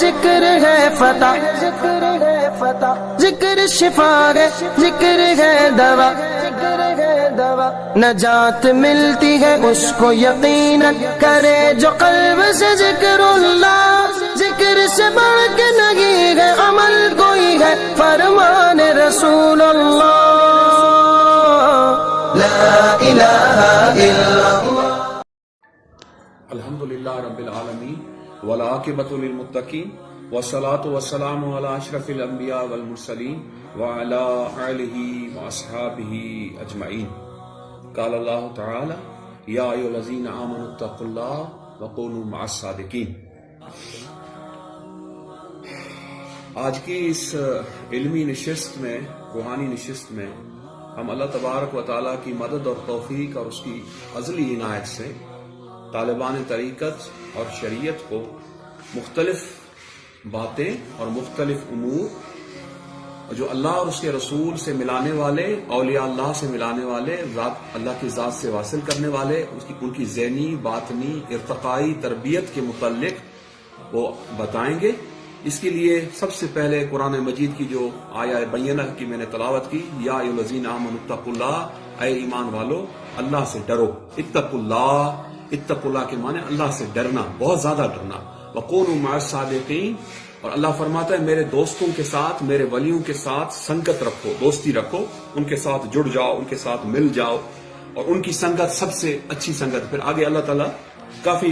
ذکر ہے فتح، ذکر شفا ہے، ذکر ہے دوا، نجات ملتی ہے اس کو یقیناً کرے جو قلب سے ذکر اللہ۔ ذکر سے بڑھ کے نہیں ہے عمل کوئی ہے فرمان رسول اللہ، لا الہ الا اللہ۔ الحمدللہ رب العالمین والعاقبۃ للمتقین والصلاۃ والسلام علی اشرف الانبیاء والمرسلین وعلی آلہ واصحابہ اجمعین۔ قال اللہ تعالی یا ایھا الذین آمنوا اتقوا اللہ وکونوا مع الصادقین۔ آج کی اس علمی نشست میں، روحانی نشست میں ہم اللہ تبارک و تعالیٰ کی مدد اور توفیق اور اس کی ازلی عنایت سے طالبان طریقت اور شریعت کو مختلف باتیں اور مختلف امور جو اللہ اور اس کے رسول سے ملانے والے، اولیاء اللہ سے ملانے والے، ذات اللہ کی ذات سے واصل کرنے والے، ان کی ذہنی، باطنی، ارتقائی تربیت کے متعلق وہ بتائیں گے۔ اس کے لیے سب سے پہلے قرآن مجید کی جو آیہ بینہ کی میں نے تلاوت کی، یا ایھا الذین آمنوا اتقوا اللہ، اے ایمان والو اللہ سے ڈرو۔ اتقوا اللہ، اتقوا اللہ کے معنی اللہ سے ڈرنا، بہت زیادہ ڈرنا۔ وکونوا مع الصادقین، اور اللہ فرماتا ہے میرے دوستوں کے ساتھ، میرے ولیوں کے ساتھ سنگت رکھو، دوستی رکھو، ان کے ساتھ جڑ جاؤ، ان کے ساتھ مل جاؤ، اور ان کی سنگت سب سے اچھی سنگت۔ پھر آگے اللہ تعالیٰ کافی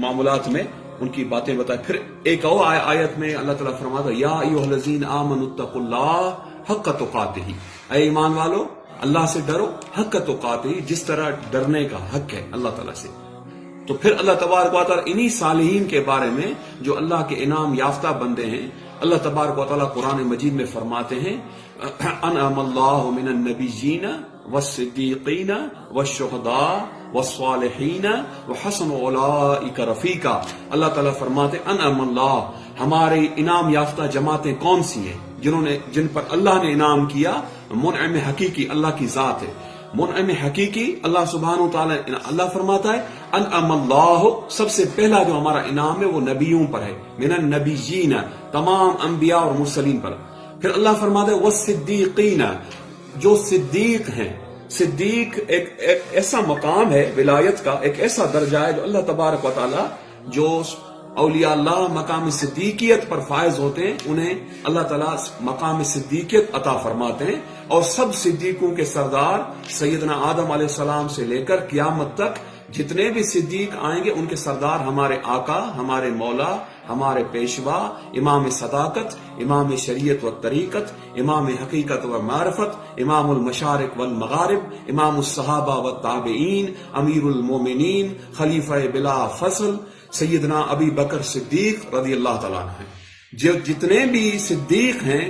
معاملات میں ان کی باتیں بتائے۔ پھر ایک اور آیت میں اللہ تعالیٰ فرماتا ہے یا ایھا الذین آمنوا اتقوا اللہ حق تقاتہ، اے ایمان والو اللہ سے ڈرو حق تقاتہ، جس طرح ڈرنے کا حق ہے اللہ تعالیٰ سے۔ تو پھر اللہ تبارک و تعالیٰ انہی صالحین کے بارے میں جو اللہ کے انعام یافتہ بندے ہیں، اللہ تبارک و تعالیٰ قرآن مجید میں فرماتے ہیں انعم اللہ من النبیین والصدیقین والشہداء والصالحین وحسن اولئک رفیقا۔ اللہ تعالیٰ فرماتے انعم اللہ، ہمارے انعام یافتہ جماعتیں کون سی ہیں جن پر اللہ نے انعام کیا؟ منعم حقیقی اللہ کی ذات ہے، منعم حقیقی اللہ سبحانہ وتعالی۔ اللہ فرماتا ہے انعم اللہ، سب سے پہلا جو ہمارا انعام ہے وہ نبیوں پر ہے، من النبیین، تمام انبیاء اور مرسلین پر۔ پھر اللہ فرماتا ہے والصدیقین، جو صدیق ہیں۔ صدیق ایک ایسا مقام ہے ولایت کا، ایک ایسا درجہ ہے جو اللہ تبارک و تعالی جو اولیاء اللہ مقام صدیقیت پر فائز ہوتے ہیں انہیں اللہ تعالیٰ مقام صدیقیت عطا فرماتے ہیں، اور سب صدیقوں کے سردار سیدنا آدم علیہ السلام سے لے کر قیامت تک جتنے بھی صدیق آئیں گے ان کے سردار ہمارے آقا، ہمارے مولا، ہمارے پیشوا، امام صداقت، امام شریعت و طریقت، امام حقیقت و معرفت، امام المشارق والمغارب، امام الصحابہ والتابعین، امیر المومنین، خلیفہ بلا فصل سیدنا ابی بکر صدیق رضی اللہ تعالیٰ عنہ ہیں۔ جتنے بھی صدیق ہیں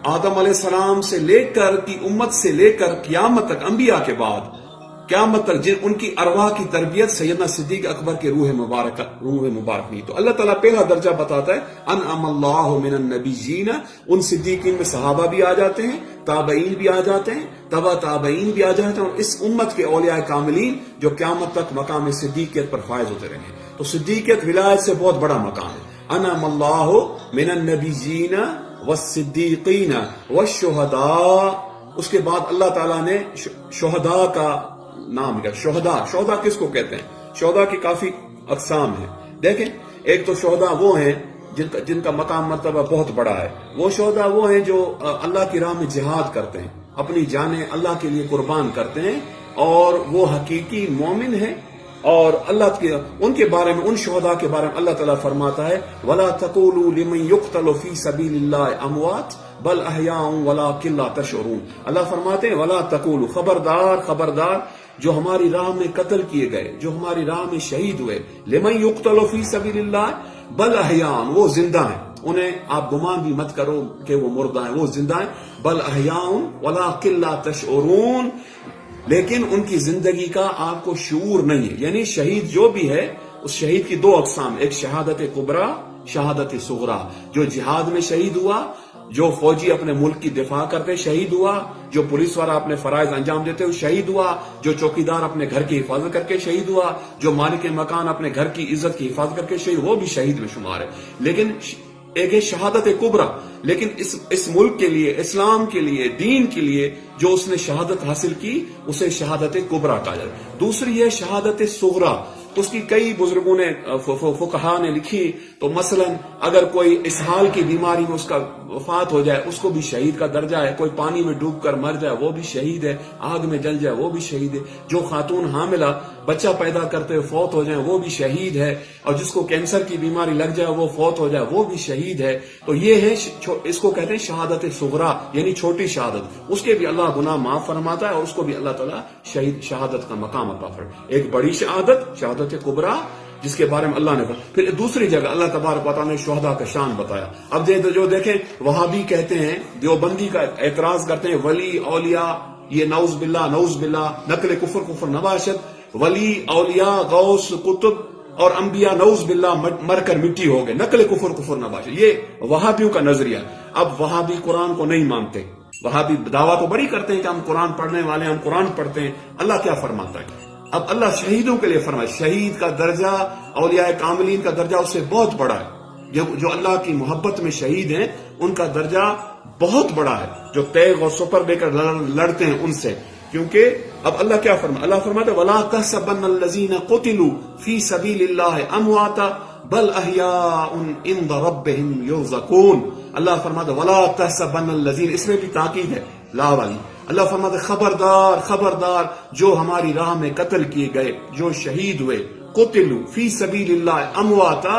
آدم علیہ السلام سے لے کر کی امت سے لے کر قیامت تک، انبیاء کے بعد قیامت تک ان کی ارواح کی تربیت سیدنا صدیق اکبر کے روح مبارک نہیں۔ تو اللہ تعالیٰ پہلا درجہ بتاتا ہے انعم اللہ من النبیین، ان صدیقین میں صحابہ بھی آ جاتے ہیں، تابعین بھی آ جاتے ہیں، تبع تابعین بھی آ جاتے ہیں، اور اس امت کے اولیاء کاملین جو قیامت تک مقام صدیقیت پر فائز ہوتے رہیں گے۔ تو صدیقیت ولایت سے بہت بڑا مقام ہے۔ انعم اللہ من النبیین والصدیقین والشہداء، اس کے بعد اللہ تعالیٰ نے شہداء کا نام لیا۔ شہداء کس کو کہتے ہیں؟ شہداء کی کافی اقسام ہیں۔ دیکھیں، ایک تو شہداء وہ ہیں جن کا مقام مرتبہ بہت بڑا ہے۔ وہ شہداء وہ ہیں جو اللہ کی راہ میں جہاد کرتے ہیں، اپنی جانیں اللہ کے لیے قربان کرتے ہیں، اور وہ حقیقی مومن ہیں۔ اور اللہ کے ان کے بارے میں، ان شہداء کے بارے میں اللہ تعالیٰ فرماتا ہے وَلَا تَقُولُوا لِمَنْ يُقْتَلُ فِي سَبِيلِ اللَّهِ أَمْوَاتٌ بَلْ أَحْيَاءٌ وَلَٰكِن لَّا تَشْعُرُونَ۔ اللہ فرماتے ہیں وَلَا تَقُولُوا، خبردار جو ہماری راہ میں قتل کیے گئے، جو ہماری راہ میں شہید ہوئے، لِمَنْ يُقْتَلُ فِي سَبِيلِ اللَّهِ بَلْ أَحْيَاءٌ، وہ زندہ ہیں، انہیں آپ گمان بھی مت کرو کہ وہ مردہ ہیں، وہ زندہ ہیں۔ بَلْ أَحْيَاءٌ وَلَٰكِن لَّا تَشْعُرُونَ، لیکن ان کی زندگی کا آپ کو شعور نہیں ہے۔ یعنی شہید جو بھی ہے، اس شہید کی دو اقسام، ایک شہادت کبریٰ، شہادت صغریٰ۔ جو جہاد میں شہید ہوا جو فوجی اپنے ملک کی دفاع کرتے شہید ہوا، جو پولیس والا اپنے فرائض انجام دیتے ہوئے شہید ہوا، جو چوکیدار اپنے گھر کی حفاظت کر کے شہید ہوا، جو مالک مکان اپنے گھر کی عزت کی حفاظت کر کے شہید، وہ بھی شہید میں شمار ہے۔ لیکن ایک ہے شہادت کبریٰ، لیکن اس ملک کے لیے، اسلام کے لیے، دین کے لیے جو اس نے شہادت حاصل کی اسے شہادت کبریٰ کہا جاتا ہے۔ دوسری ہے شہادت صغریٰ، اس کی کئی بزرگوں نے فقہا نے لکھی، تو مثلا اگر کوئی اسہال کی بیماری میں اس کا وفات ہو جائے اس کو بھی شہید کا درجہ ہے، کوئی پانی میں ڈوب کر مر جائے وہ بھی شہید ہے، آگ میں جل جائے وہ بھی شہید ہے، جو خاتون حاملہ بچہ پیدا کرتے ہوئے فوت ہو جائے وہ بھی شہید ہے، اور جس کو کینسر کی بیماری لگ جائے وہ فوت ہو جائے وہ بھی شہید ہے۔ تو یہ ہے، اس کو کہتے ہیں شہادت صغریٰ، یعنی چھوٹی شہادت، اس کے بھی اللہ گناہ معاف فرماتا ہے اور اس کو بھی اللہ تعالیٰ شہادت کا مقام عطا فرماتا ہے۔ ایک بڑی شہادت کبریٰ جس کے بارے میں اللہ نے کہا۔ پھر دوسری جگہ اللہ تبارک و تعالیٰ نے شہداء کا شان بتایا۔ اب جو دیکھیں وہابی کہتے ہیں، دیوبندی کا اعتراض کرتے ہیں ولی اولیاء، یہ نعوذ باللہ نقل کفر نباشت، ولی اولیاء غوث قطب اور انبیاء نعوذ باللہ مر کر مٹی ہو گئے، نقل کفر نباشت، یہ وہابیوں کا نظریہ۔ اب وہابی قرآن کو نہیں مانتے، وہابی دعویٰ تو بڑی کرتے ہیں کہ ہم قرآن پڑھنے والے ہیں، ہم قرآن پڑھتے ہیں۔ اللہ کیا فرماتا ہے؟ اب اللہ شہیدوں کے لیے فرمائے، شہید کا درجہ اولیاء کاملین کا درجہ اس سے بہت بڑا ہے۔ جو اللہ کی محبت میں شہید ہیں ان کا درجہ بہت بڑا ہے، جو تیغ اور سپر لے کر لڑتے ہیں ان سے، کیونکہ اب اللہ کیا فرماتا ہے؟ اللہ فرماتا ہے وَلَا تَحْسَبَنَّ الَّذِينَ قُتِلُوا فِي سَبِيلِ اللَّهِ أَمْوَاتًا بَلْ أَحْيَاءٌ عِندَ رَبِّهِمْ يُرْزَقُونَ۔ اللہ فرماتا ہے وَلَا تَحْسَبَنَّ الَّذِينَ، اس میں بھی تاکید ہے لا والی۔ اللہ فرماتا ہے خبردار جو ہماری راہ میں قتل کیے گئے، جو شہید ہوئے، قتلوا فی سبیل اللہ امواتا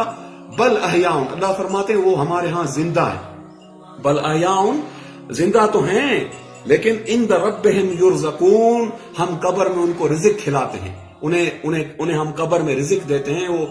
بل احیاء، اللہ فرماتے ہیں وہ ہمارے ہاں زندہ ہیں، بل احیاء زندہ تو ہیں لیکن عند ربہم یرزقون، ہم قبر میں ان کو رزق کھلاتے ہیں، انہیں ہم قبر میں رزق دیتے ہیں، وہ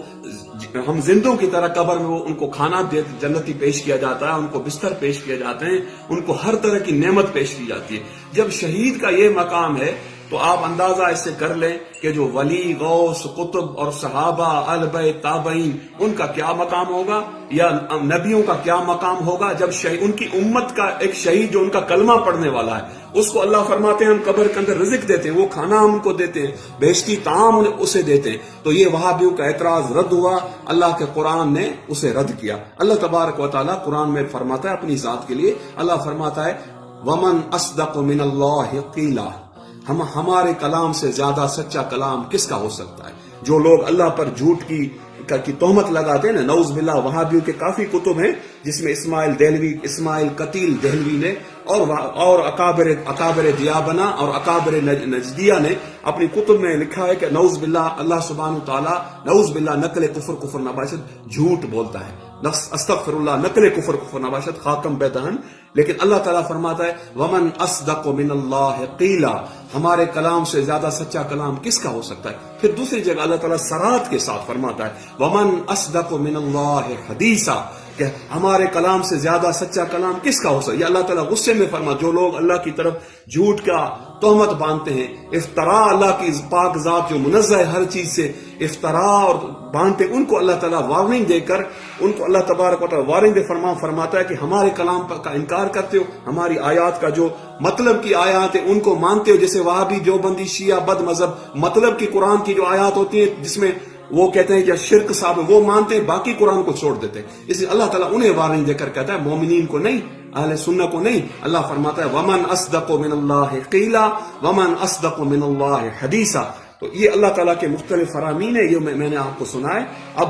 ہم زندوں کی طرح قبر میں وہ ان کو کھانا جنتی پیش کیا جاتا ہے، ان کو بستر پیش کیے جاتے ہیں، ان کو ہر طرح کی نعمت پیش کی جاتی ہے۔ جب شہید کا یہ مقام ہے تو آپ اندازہ اس سے کر لیں کہ جو ولی غوث قطب اور صحابہ اہل بیت تابعین ان کا کیا مقام ہوگا، یا نبیوں کا کیا مقام ہوگا، جب ان کی امت کا ایک شہید جو ان کا کلمہ پڑھنے والا ہے اس کو اللہ فرماتے ہیں ہم قبر کے اندر رزق دیتے ہیں، وہ کھانا ہم ان کو دیتے ہیں، بیشتی طعام اسے دیتے ہیں۔ تو یہ وہابیوں کا اعتراض رد ہوا، اللہ کے قرآن نے اسے رد کیا۔ اللہ تبارک و تعالیٰ قرآن میں فرماتا ہے اپنی ذات کے لیے، اللہ فرماتا ہے وَمَنْ أَصْدَقُ مِنَ اللَّهِ قِيلًا، ہمارے کلام سے زیادہ سچا کلام کس کا ہو سکتا ہے؟ جو لوگ اللہ پر جھوٹ کی تہمت لگاتے ہیں نا، نعوذ باللہ، وہابیوں کے کافی کتب ہیں جس میں اسماعیل قتیل دہلوی نے اور اکابر دیابنا اور اکابر نجدیہ نے اپنی کتب میں لکھا ہے کہ نعوذ باللہ اللہ سبحانہ وتعالی نعوذ باللہ نقل کفر نباشت جھوٹ بولتا ہے، استغفر اللہ نقل کفر نباشت خاتم بے دہن، لیکن اللہ تعالیٰ فرماتا ہے ومن اصدق من اللہ قیلا، ہمارے کلام سے زیادہ سچا کلام کس کا ہو سکتا ہے؟ پھر دوسری جگہ اللہ تعالیٰ سرات کے ساتھ فرماتا ہے ومن اصدق من اللہ حدیثا، کہ ہمارے کلام سے زیادہ سچا کلام کس کا ہو سکتا ہے؟ یہ اللہ تعالیٰ غصے میں فرما، جو لوگ اللہ کی طرف جھوٹ کا تہمت باندھتے ہیں، افطرا، اللہ کی پاک ذات جو منزہ ہے ہر چیز سے، افطرا اور باندھتے ان کو اللہ تعالیٰ وارننگ دے کر، ان کو اللہ تبارک و تعالیٰ وارننگ دے فرماتا ہے کہ ہمارے کلام کا انکار کرتے ہو، ہماری آیات کا جو مطلب کی آیات ہے ان کو مانتے ہو، جیسے وہابی دیوبندی شیعہ بد مذہب مطلب کی قرآن کی جو آیات ہوتی ہیں جس میں وہ کہتے ہیں کہ شرک صاحب وہ مانتے ہیں، باقی قرآن کو چھوڑ دیتے ہیں، اس لیے اللہ تعالیٰ انہیں وارننگ دے کر کہتا ہے مومنین کو نہیں، اہل سنہ کو نہیں۔ اللہ فرماتا ہے ومن اصدق من اللہ قیلا ومن اصدق من اللہ حدیثا۔ تو یہ اللہ تعالیٰ کے مختلف فرامین ہیں، یہ میں نے آپ کو سنائے۔ اب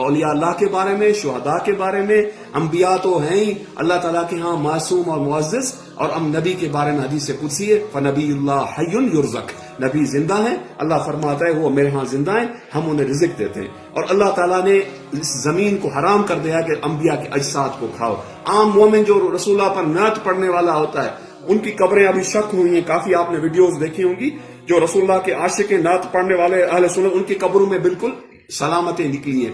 اولیاء اللہ کے بارے میں، شہداء کے بارے میں، انبیاء تو ہیں ہی اللہ تعالیٰ کے ہاں معصوم اور معزز، اور نبی کے بارے میں حدیث قدسی ہے فنبی اللہ حی یرزق، نبی زندہ ہیں، اللہ فرماتا ہے وہ میرے ہاں زندہ ہیں، ہم انہیں رزق دیتے ہیں۔ اور اللہ تعالیٰ نے اس زمین کو حرام کر دیا کہ انبیاء کے اجساد کو کھاؤ۔ عام مومن جو رسول اللہ پر نعت پڑھنے والا ہوتا ہے ان کی قبریں ابھی شک ہوئی ہیں، کافی آپ نے ویڈیوز دیکھی ہوں گی، جو رسول اللہ کے عاشق نعت پڑھنے والے اہل سنت ان کی قبروں میں بالکل سلامتیں نکلی ہیں،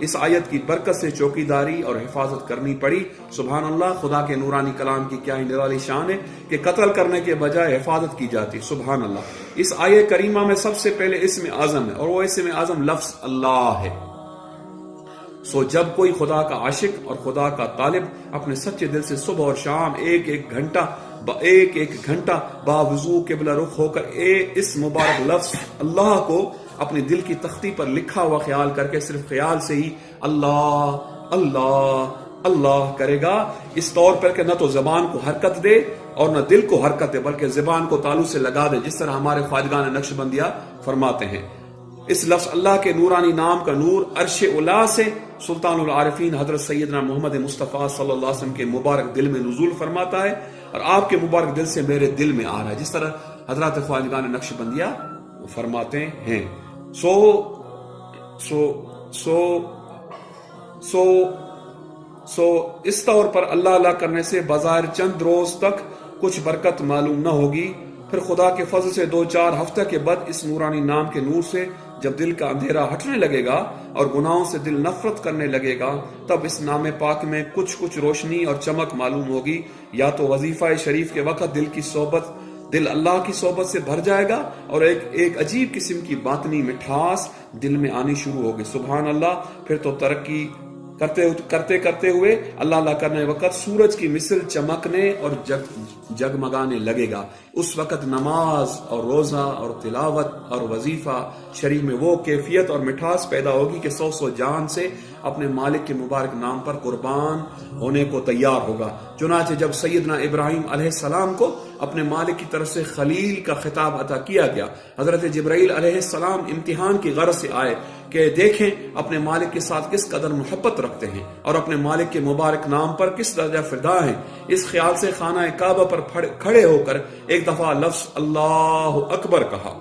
اس آیت کی برکت سے چوکیداری اور حفاظت کرنی پڑی۔ سبحان اللہ، خدا کے نورانی کلام کی کیا ہی نرالی شان ہے کہ قتل کرنے کے بجائے حفاظت کی جاتی۔ سبحان اللہ۔ اس آیت کریمہ میں سب سے پہلے اسم اعظم ہے، اور وہ اسم اعظم لفظ اللہ ہے۔ جب کوئی خدا کا عاشق اور خدا کا طالب اپنے سچے دل سے صبح اور شام ایک ایک گھنٹہ باوضو قبلہ رخ ہو کر اس مبارک لفظ اللہ کو اپنے دل کی تختی پر لکھا ہوا خیال کر کے صرف خیال سے ہی اللہ اللہ اللہ کرے گا، اس طور پر کہ نہ تو زبان کو حرکت دے اور نہ دل کو حرکت دے، بلکہ زبان کو تالو سے لگا دے، جس طرح ہمارے خواجگان نقش بندیہ فرماتے ہیں۔ اس لفظ اللہ کے نورانی نام کا نور عرش اعلیٰ سے سلطان العارفین حضرت سیدنا محمد مصطفیٰ صلی اللہ علیہ وسلم کے مبارک دل میں نزول فرماتا ہے، اور آپ کے مبارک دل سے میرے دل میں آ رہا ہے، جس طرح حضرات خواجگان نقش بندیہ فرماتے ہیں۔ اس طور پر اللہ اللہ کرنے سے بظاہر چند روز تک کچھ برکت معلوم نہ ہوگی، پھر خدا کے فضل سے 2-4 ہفتہ کے بعد اس نورانی نام کے نور سے جب دل کا اندھیرا ہٹنے لگے گا اور گناہوں سے دل نفرت کرنے لگے گا، تب اس نام پاک میں کچھ روشنی اور چمک معلوم ہوگی۔ یا تو وظیفہ شریف کے وقت دل اللہ کی صحبت سے بھر جائے گا، اور ایک عجیب قسم کی باطنی مٹھاس دل میں آنی شروع ہوگی۔ سبحان اللہ۔ پھر تو ترقی کرتے ہوئے اللہ اللہ کرنے وقت سورج کی مثل چمکنے اور جگمگانے لگے گا۔ اس وقت نماز اور روزہ اور تلاوت اور وظیفہ شریف میں وہ کیفیت اور مٹھاس پیدا ہوگی کہ 100 جان سے اپنے مالک کے مبارک نام پر قربان ہونے کو تیار ہوگا۔ چنانچہ جب سیدنا ابراہیم علیہ السلام کو اپنے مالک کی طرف سے خلیل کا خطاب عطا کیا گیا، حضرت جبرائیل علیہ السلام امتحان کی غرض سے آئے کہ دیکھیں اپنے مالک کے ساتھ کس قدر محبت رکھتے ہیں اور اپنے مالک کے مبارک نام پر کس درجہ فدا ہیں۔ اس خیال سے خانہ کعبہ پر کھڑے ہو کر ایک دفعہ لفظ اللہ اکبر کہا۔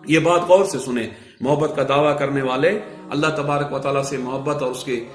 یہ بات غور سے سنیں، محبت کا دعویٰ کرنے والے اللہ تبارک و تعالیٰ سے محبت اور اس کے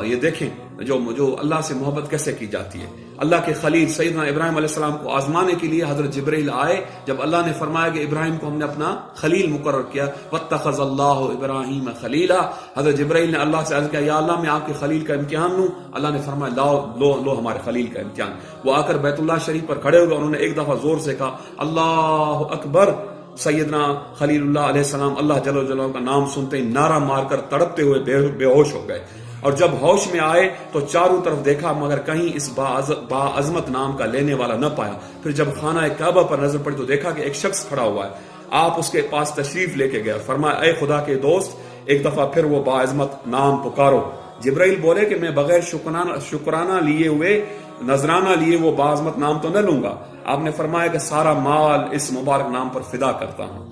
یہ دیکھیں جو اللہ سے محبت کیسے کی جاتی ہے۔ اللہ کے خلیل سیدنا ابراہیم علیہ السلام کو آزمانے کے لیے حضرت جبرائیل آئے، جب اللہ نے فرمایا کہ ابراہیم کو ہم نے اپنا خلیل مقرر کیا، واتخذ اللہ ابراہیم خلیلا، حضرت جبرائیل نے اللہ سے عرض کیا یا اللہ میں آپ کے خلیل کا امتحان لوں؟ اللہ نے فرمایا لو ہمارے خلیل کا امتحان۔ وہ آ کر بیت اللہ شریف پر کھڑے ہو گئے، انہوں نے ایک دفعہ زور سے کہا اللہ اکبر۔ سیدنا خلیل اللہ علیہ السلام اللہ جل جلالہ کا نام سنتے ہی نعرہ مار کر تڑپتے ہوئے بے ہوش ہو گئے، اور جب ہوش میں آئے تو چاروں طرف دیکھا مگر کہیں اس باعظمت نام کا لینے والا نہ پایا۔ پھر جب خانہ کعبہ پر نظر پڑی تو دیکھا کہ ایک شخص کھڑا ہوا ہے۔ آپ اس کے پاس تشریف لے کے گئے، فرمایا اے خدا کے دوست ایک دفعہ پھر وہ باعظمت نام پکارو۔ جبرائیل بولے کہ میں بغیر شکرانہ لیے ہوئے نذرانہ لیے وہ باعظمت نام تو نہ لوں گا۔ آپ نے فرمایا کہ سارا مال اس مبارک نام پر فدا کرتا ہوں۔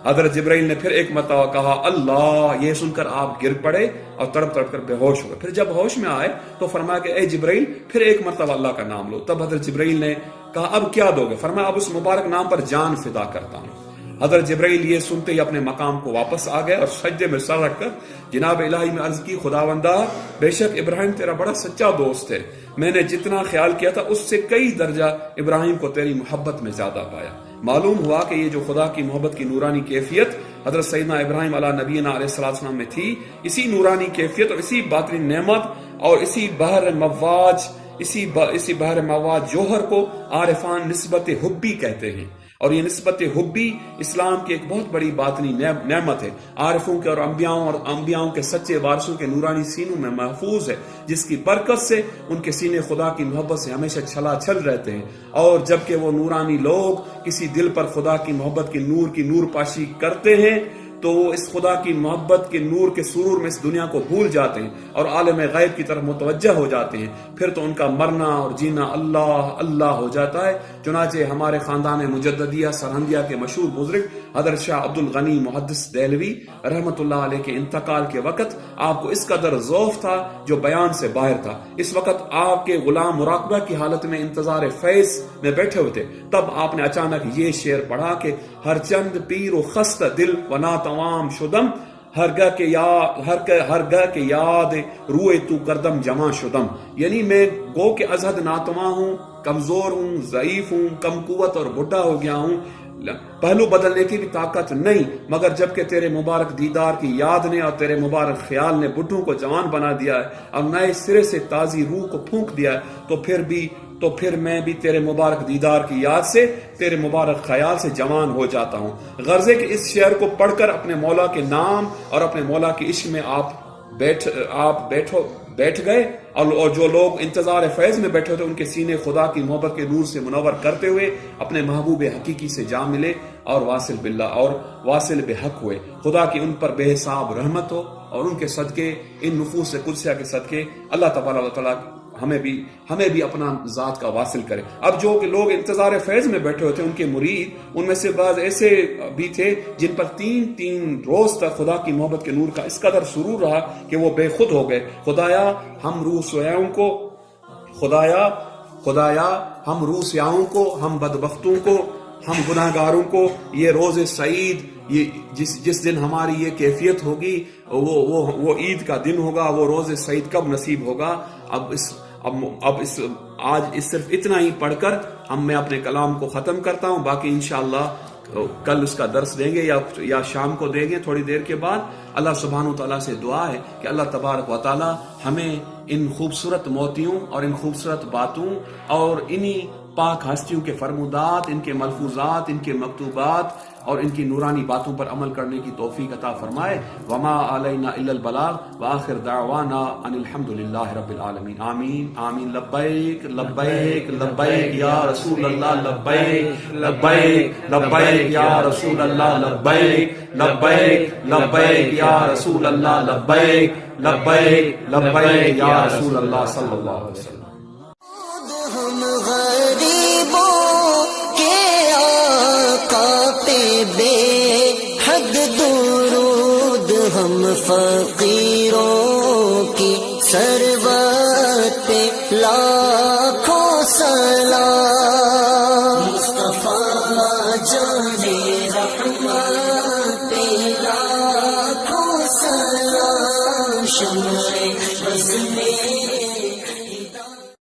حضرت جبرائیل نے پھر ایک مرتبہ کہا اللہ، یہ سن کر آپ گر پڑے اور تڑپ کر بے ہوش ہوئے۔ پھر جب ہوش میں آئے تو فرمایا کہ اے جبرائیل پھر ایک مرتبہ اللہ کا نام لو۔ تب حضرت جبرائیل نے کہا اب کیا دو گے؟ فرمایا اب اس مبارک نام پر جان فدا کرتا ہوں۔ حضرت جبرائیل یہ سنتے ہی اپنے مقام کو واپس آ گئے اور سجدے میں سر رکھ کر جناب الہی میں عرض کی خداوندہ بے شک ابراہیم تیرا بڑا سچا دوست ہے، میں نے جتنا خیال کیا تھا اس سے کئی درجہ ابراہیم کو تیری محبت میں زیادہ پایا۔ معلوم ہوا کہ یہ جو خدا کی محبت کی نورانی کیفیت حضرت سیدنا ابراہیم علیہ نبینا علیہ السلام میں تھی، اسی نورانی کیفیت اور اسی باطنی نعمت اور اسی بحر مواج جوہر کو عارفان نسبت حبی کہتے ہیں، اور یہ نسبت حبی اسلام کی ایک بہت بڑی باطنی نعمت ہے، عارفوں کے اور انبیاؤں کے سچے وارثوں کے نورانی سینوں میں محفوظ ہے، جس کی برکت سے ان کے سینے خدا کی محبت سے ہمیشہ چھل رہتے ہیں، اور جبکہ وہ نورانی لوگ کسی دل پر خدا کی محبت کی نور پاشی کرتے ہیں تو وہ اس خدا کی محبت کے نور کے سرور میں اس دنیا کو بھول جاتے ہیں اور عالم غیب کی طرف متوجہ ہو جاتے ہیں، پھر تو ان کا مرنا اور جینا اللہ اللہ ہو جاتا ہے۔ چنانچہ ہمارے خاندان مجددیہ سرہندیہ کے مشہور بزرگ حضرت شاہ عبد الغنی محدث دہلوی رحمۃ اللہ علیہ کے انتقال کے وقت آپ کو اس قدر ذوف تھا جو بیان سے باہر تھا۔ اس وقت آپ کے غلام مراقبہ کی حالت میں انتظار فیض میں بیٹھے ہوئے تھے، تب آپ نے اچانک یہ شعر پڑھا کہ ہر چند پیر و خست دل و ناتوام شدم، ہرگاہ کے یاد روئے تو کردم جمع شدم، یعنی میں گو کہ ازحد ناتواں ہوں، کمزور ہوں، ضعیف ہوں، کم قوت اور بڈھا ہو گیا ہوں، پہلو بدلنے کی بھی طاقت نہیں، مگر جب کہ تیرے مبارک دیدار کی یاد نے اور تیرے مبارک خیال نے بڈھوں کو جوان بنا دیا ہے اور نئے سرے سے تازی روح کو پھونک دیا ہے، تو پھر میں بھی تیرے مبارک دیدار کی یاد سے، تیرے مبارک خیال سے جوان ہو جاتا ہوں۔ غرض ہے کہ اس شعر کو پڑھ کر اپنے مولا کے نام اور اپنے مولا کے عشق میں آپ بیٹھ گئے، اور جو لوگ انتظار فیض میں بیٹھے ہوتے ان کے سینے خدا کی محبت کے نور سے منور کرتے ہوئے اپنے محبوب حقیقی سے جا ملے اور واصل بحق ہوئے۔ خدا کی ان پر بے حساب رحمت ہو، اور ان کے صدقے، ان نفوس قدسیہ کے صدقے اللہ تبارک و تعالیٰ ہمیں بھی اپنا ذات کا واصل کرے۔ اب جو لوگ انتظار فیض میں بیٹھے ہوتے ان کے مرید، ان میں سے بعض ایسے بھی تھے جن پر تین روز تک خدا کی محبت کے نور کا اس قدر سرور رہا کہ وہ بے خود ہو گئے۔ خدایا ہم روح سیاہوں کو، ہم بدبختوں کو، ہم گناہ گاروں کو یہ روز سعید، یہ جس دن ہماری یہ کیفیت ہوگی وہ عید کا دن ہوگا، وہ روز سعید کب نصیب ہوگا۔ آج صرف اتنا ہی پڑھ کر میں اپنے کلام کو ختم کرتا ہوں، باقی انشاءاللہ کل اس کا درس دیں گے یا شام کو دیں گے تھوڑی دیر کے بعد۔ اللہ سبحانہ وتعالیٰ سے دعا ہے کہ اللہ تبارک و تعالیٰ ہمیں ان خوبصورت موتیوں اور ان خوبصورت باتوں اور انہی پاک ہستیوں کے فرمودات، ان کے ملفوظات، ان کے مکتوبات اور ان کی نورانی باتوں پر عمل کرنے کی توفیق عطا فرمائے۔ وما علینا الا البلاغ وآخر دعوانا ان الحمد للہ رب العالمین۔ آمین آمین۔ لبیک لبیک لبیک یا رسول اللہ، لبیک لبیک لبیک یا رسول اللہ، لبیک لبیک لبیک یا رسول اللہ، لبیک لبیک لبیک یا رسول اللہ صلی اللہ علیہ وسلم۔ ہم غریبوں کے آقا پہ بے حد درود، ہم فقیروں کی ثروت پہ لاکھوں سلام۔ مصطفیٰ جانے رحمت پہ لاکھوں سلام۔ شمع بزم